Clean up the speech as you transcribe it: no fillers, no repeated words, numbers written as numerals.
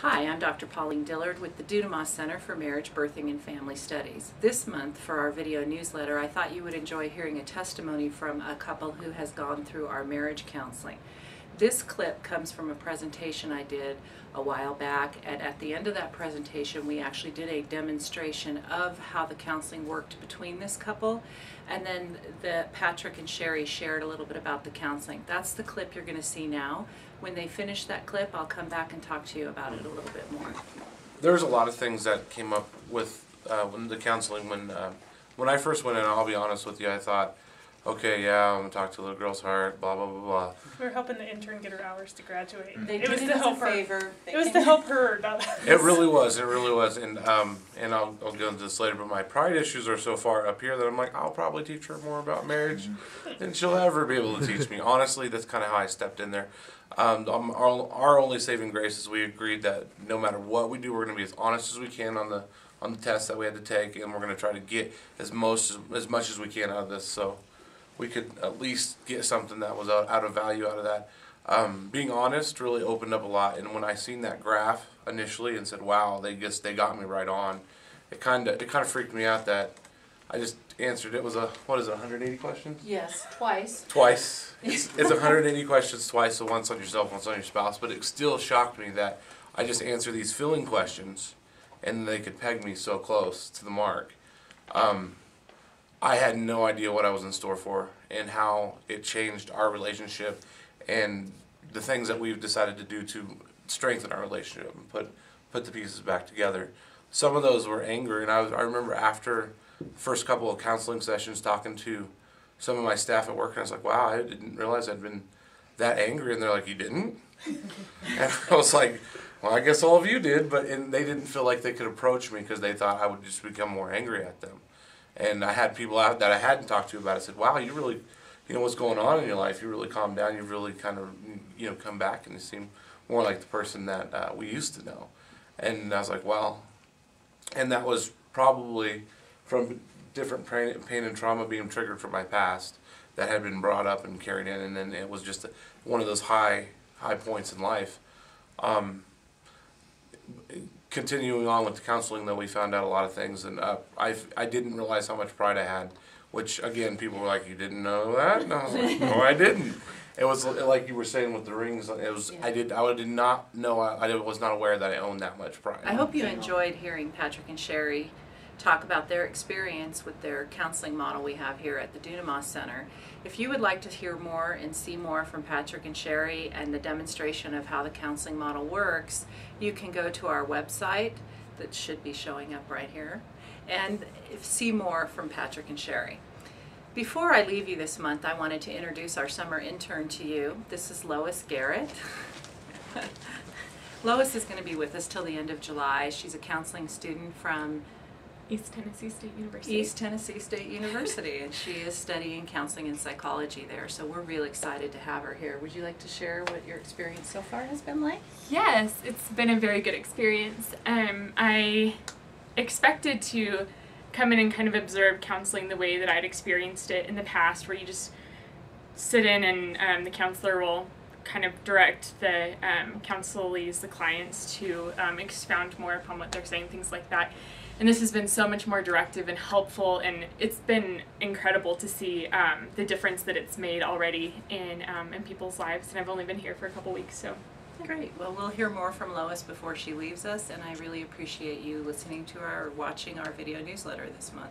Hi, I'm Dr. Pauline Dillard with the Dunamas Center for Marriage, Birthing, and Family Studies. This month for our video newsletter, I thought you would enjoy hearing a testimony from a couple who has gone through our marriage counseling. This clip comes from a presentation I did a while back, and at the end of that presentation we actually did a demonstration of how the counseling worked between this couple, and then Patrick and Sherry shared a little bit about the counseling. That's the clip you're going to see now. When they finish that clip, I'll come back and talk to you about it a little bit more. There's a lot of things that came up with the counseling when I first went in. I'll be honest with you, I thought, okay, yeah, I'm gonna talk to a little girl's heart, blah blah blah blah. We were helping the intern get her hours to graduate. It was to help her. It was to help her, not us. It really was. It really was. And I'll go into this later. But my pride issues are so far up here that I'm like, I'll probably teach her more about marriage than she'll ever be able to teach me. Honestly, that's kind of how I stepped in there. Our only saving grace is we agreed that no matter what we do, we're going to be as honest as we can on the test that we had to take, and we're going to try to get as much as we can out of this, so we could at least get something that was out of value out of that. Being honest really opened up a lot, and when I seen that graph initially and said, "Wow, they got me right on," it kind of freaked me out that I just answered. It was 180 questions? Yes, twice. Twice. It's 180 questions twice, so once on yourself, once on your spouse. But it still shocked me that I just answered these filling questions, and they could peg me so close to the mark. I had no idea what I was in store for and how it changed our relationship and the things that we've decided to do to strengthen our relationship and put the pieces back together. Some of those were anger, and I remember after the first couple of counseling sessions talking to some of my staff at work, and I was like, wow, I didn't realize I'd been that angry. And they're like, you didn't? And I was like, well, I guess all of you did, and they didn't feel like they could approach me because they thought I would just become more angry at them. And I had people out that I hadn't talked to about it said, wow, you really, you know what's going on in your life. You really calmed down. You've really kind of, come back, and you seem more like the person that we used to know. And I was like, well, and that was probably from different pain and trauma being triggered from my past that had been brought up and carried in, and then it was just one of those high points in life. Continuing on with the counseling, though, we found out a lot of things, and I didn't realize how much pride I had, which again, people were like, you didn't know that? And I was like, no, I didn't. It was like you were saying with the rings. It was, yeah. I did not know. I was not aware that I owned that much pride. I hope you enjoyed hearing Patrick and Sherry talk about their experience with their counseling model we have here at the Dunamas Center. If you would like to hear more and see more from Patrick and Sherry and the demonstration of how the counseling model works, you can go to our website that should be showing up right here and see more from Patrick and Sherry. Before I leave you this month, I wanted to introduce our summer intern to you. This is Lois Garrett. Lois is going to be with us till the end of July. She's a counseling student from East Tennessee State University. East Tennessee State University, and she is studying counseling and psychology there, so we're real excited to have her here. Would you like to share what your experience so far has been like? Yes, it's been a very good experience. I expected to come in and kind of observe counseling the way that I'd experienced it in the past, where you just sit in and the counselor will kind of direct the counselees, the clients, to expound more upon what they're saying, things like that. And this has been so much more directive and helpful, and it's been incredible to see the difference that it's made already in people's lives. And I've only been here for a couple weeks, so. Great. Well, we'll hear more from Lois before she leaves us, and I really appreciate you listening to our or watching our video newsletter this month.